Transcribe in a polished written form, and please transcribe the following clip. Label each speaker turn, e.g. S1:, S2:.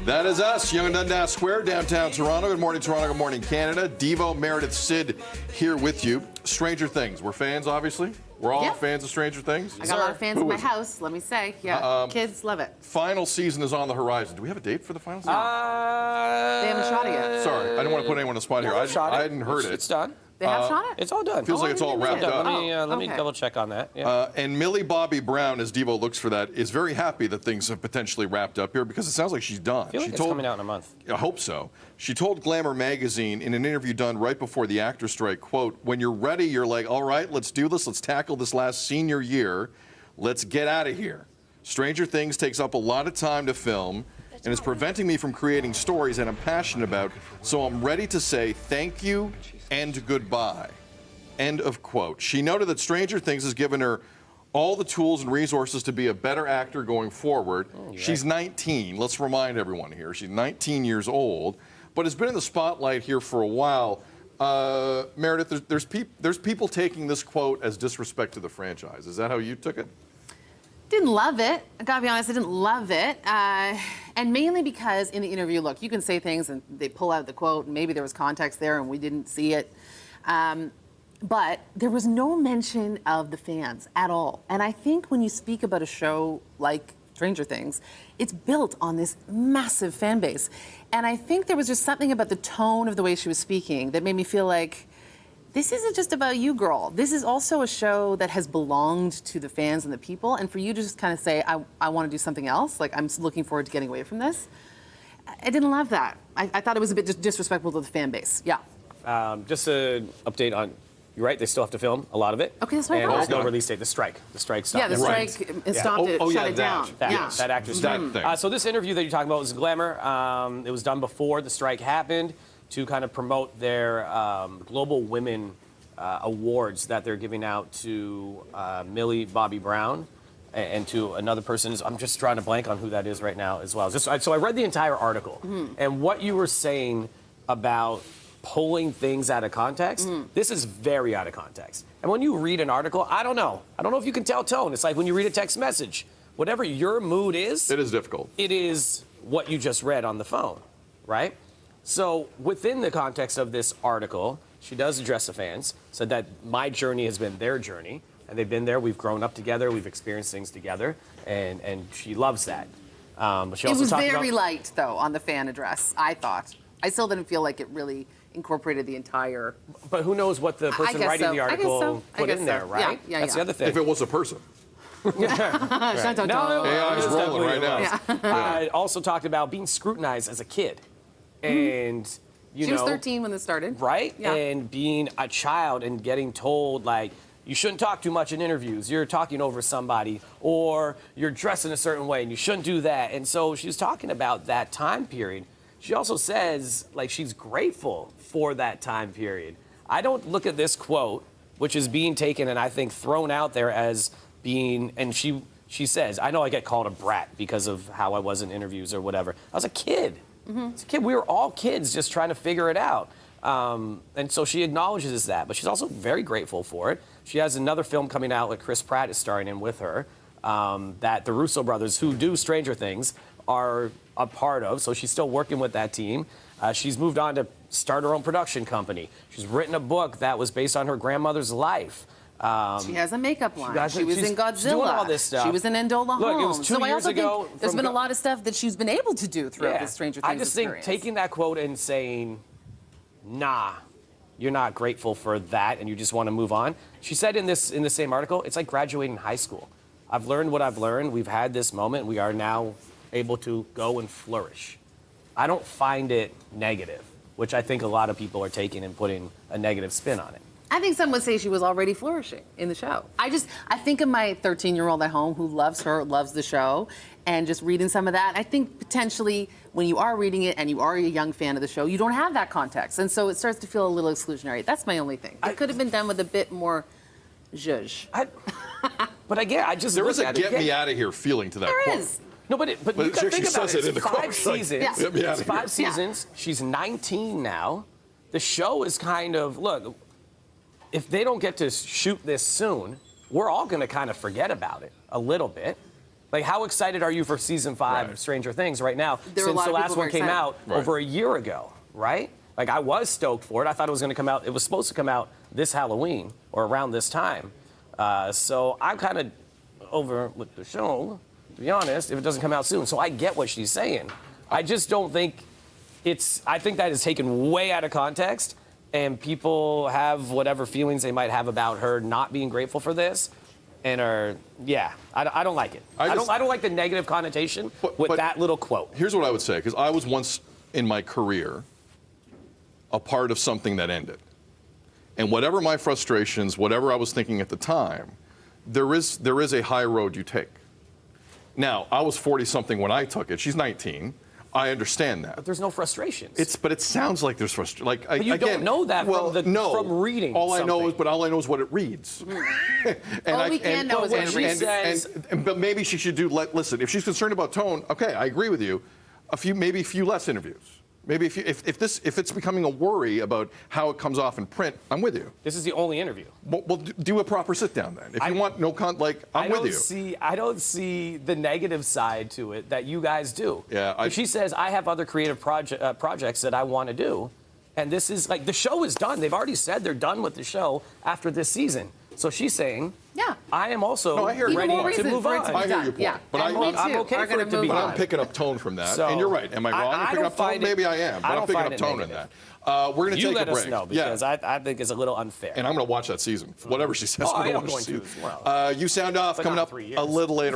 S1: That is us, Yonge and Dundas Square, downtown Toronto. Good morning, Toronto. Good morning, Canada. Devo, Meredith, Sid here with you. Stranger Things. We're fans, obviously. We're all fans of Stranger Things.
S2: I got a lot of fans in my house, let me say. Yeah, kids love it.
S1: Final season is on the horizon. Do we have a date for the final season?
S2: They haven't shot it yet.
S1: Sorry, I don't want to put anyone on the spot here. I hadn't heard it.
S3: It's done.
S2: They have shot it?
S3: It's all done.
S1: Feels like it's all wrapped up.
S3: Let me double check on that. Yeah.
S1: And Millie Bobby Brown, as Devo looks for that, is very happy that things have potentially wrapped up here because it sounds like she's done.
S3: I feel like it's coming out in a month.
S1: I hope so. She told Glamour magazine in an interview done right before the actor strike, quote, when you're ready, you're like, all right, let's do this. Let's tackle this last senior year. Let's get out of here. Stranger Things takes up a lot of time to film and is preventing me from creating stories that I'm passionate about. So I'm ready to say thank you and goodbye. End of quote. She noted that Stranger Things has given her all the tools and resources to be a better actor going forward. She's 19. Let's remind everyone here. She's 19 years old, but has been in the spotlight here for a while. Meredith, there's people taking this quote as disrespect to the franchise. Is that how you took it?
S2: Didn't love it. I gotta be honest, I didn't love it. And mainly because in the interview, look, you can say things and they pull out the quote, and maybe there was context there and we didn't see it. But there was no mention of the fans at all. And I think when you speak about a show like Stranger Things, it's built on this massive fan base. And I think there was just something about the tone of the way she was speaking that made me feel like, this isn't just about you, girl. This is also a show that has belonged to the fans and the people. And for you to just kind of say, I want to do something else, like I'm looking forward to getting away from this, I didn't love that. I thought it was a bit disrespectful to the fan base. Yeah.
S3: Just an update on, you're right, they still have to film a lot of it.
S2: Okay, that's what I
S3: And
S2: thought.
S3: there's no release date. The strike stopped.
S2: Yeah, the strike stopped it, shut it down.
S3: That actor's
S1: that thing.
S3: So this interview that you're talking about was Glamour. It was done before the strike happened to kind of promote their Global Women Awards that they're giving out to Millie Bobby Brown and to another person. I'm just trying to blank on who that is right now as well. So I read the entire article, and what you were saying about pulling things out of context, this is very out of context. And when you read an article, I don't know if you can tell tone. It's like when you read a text message. Whatever your mood is,
S1: It is difficult.
S3: it is what you just read on the phone, right? So within the context of this article, she does address the fans, said that my journey has been their journey, and they've been there, we've grown up together, we've experienced things together, and she loves that. But she
S2: It
S3: also
S2: was
S3: talked
S2: very
S3: about,
S2: light, though, on the fan address, I thought. I still didn't feel like it really incorporated the entire...
S3: But who knows what the person writing the article put in there, right?
S2: Yeah,
S3: That's the other thing.
S1: If it was a person.
S3: No,
S1: AI is rolling right now.
S3: I also talked about being scrutinized as a kid. And,
S2: She was 13 when this started.
S3: Right?
S2: Yeah.
S3: And being a child and getting told, like, you shouldn't talk too much in interviews. You're talking over somebody, or you're dressed in a certain way, and you shouldn't do that. And so she was talking about that time period. She also says, like, she's grateful for that time period. I don't look at this quote, which is being taken and I think thrown out there as being, and she says, I know I get called a brat because of how I was in interviews or whatever. I was a kid. As a kid, we were all kids just trying to figure it out. And so she acknowledges that, but she's also very grateful for it. She has another film coming out that Chris Pratt is starring in with her, that the Russo brothers, who do Stranger Things, are a part of, so she's still working with that team. She's moved on to start her own production company. She's written a book that was based on her grandmother's life.
S2: She has a makeup line. She was in Godzilla.
S3: She's doing all this stuff.
S2: She was in Endola
S3: Look,
S2: Holmes.
S3: it was 2 years ago.
S2: Think there's been a lot of stuff that she's been able to do throughout the Stranger Things
S3: I just
S2: experience.
S3: think taking that quote and saying, nah, you're not grateful for that and you just want to move on. She said in the same article, it's like graduating high school. I've learned what I've learned. We've had this moment. We are now able to go and flourish. I don't find it negative, which I think a lot of people are taking and putting a negative spin on it.
S2: I think some would say she was already flourishing in the show. I think of my 13-year-old at home who loves her, loves the show, and just reading some of that, I think potentially when you are reading it and you are a young fan of the show, you don't have that context. And so it starts to feel a little exclusionary. That's my only thing. It could have been done with a bit more zhuzh.
S3: But again, I just
S1: There
S3: look
S1: is a
S3: at it.
S1: get me out of here feeling to that
S2: There
S1: quote.
S2: is.
S3: No, but you got to think about it. It's 5 seasons.
S2: Yeah.
S1: Get me out
S3: It's
S1: of here.
S3: 5 seasons. She's 19 now. The show is kind of, look, if they don't get to shoot this soon, we're all going to kind of forget about it a little bit. Like, how excited are you for season 5
S1: Right.
S3: of Stranger Things right now?
S2: There were a
S3: Since
S2: lot
S3: the
S2: of
S3: last
S2: people
S3: one
S2: very
S3: came
S2: excited.
S3: out
S1: Right.
S3: over a year ago, right? Like, I was stoked for it. I thought it was going to come out. It was supposed to come out this Halloween or around this time. So I'm kind of over with the show, to be honest, if it doesn't come out soon. So I get what she's saying. I just don't think I think that is taken way out of context, and people have whatever feelings they might have about her not being grateful for this, and I don't like it. I don't like the negative connotation with that little quote.
S1: Here's what I would say, because I was once in my career a part of something that ended. And whatever my frustrations, whatever I was thinking at the time, there is a high road you take. Now, I was 40-something when I took it. She's 19. I understand that.
S3: But there's no frustrations.
S1: But it sounds like there's frustration. Like,
S3: But you
S1: again,
S3: don't know that from reading
S1: All I know
S3: something.
S1: is what it reads.
S2: All we can know is what it reads.
S1: But maybe she should listen. If she's concerned about tone, okay, I agree with you. Maybe a few less interviews. Maybe if it's becoming a worry about how it comes off in print, I'm with you.
S3: This is the only interview.
S1: Well, do a proper sit down then. If you want no I'm with you.
S3: I don't see the negative side to it that you guys do.
S1: Yeah,
S3: If she says, I have other creative projects that I want to do, and this is like, the show is done. They've already said they're done with the show after this season. So she's saying,
S2: Yeah.
S3: I am also
S1: No, I hear you.
S3: ready
S2: Even more
S3: to
S2: reason
S3: move
S2: for it
S3: on.
S2: to be
S1: I hear
S2: done.
S1: your point.
S2: Yeah.
S1: But
S2: And
S1: I'm
S2: me too.
S3: okay
S2: We're
S3: for it
S2: gonna
S3: to be
S2: move
S1: But
S3: done.
S1: I'm picking up tone from that.
S3: So,
S1: And you're right. Am I wrong in picking up tone? Maybe I am. But I'm picking up tone in that. We're going to
S3: You
S1: take
S3: let
S1: a break.
S3: us know, because I think it's a little unfair.
S1: And I'm going to watch that season. Whatever she says,
S3: Oh,
S1: I'm
S3: I
S1: going
S3: am
S1: to watch
S3: going
S1: the
S3: to
S1: season.
S3: as well.
S1: You sound off
S3: But
S1: coming
S3: not
S1: up
S3: 3
S1: a
S3: years.
S1: little later.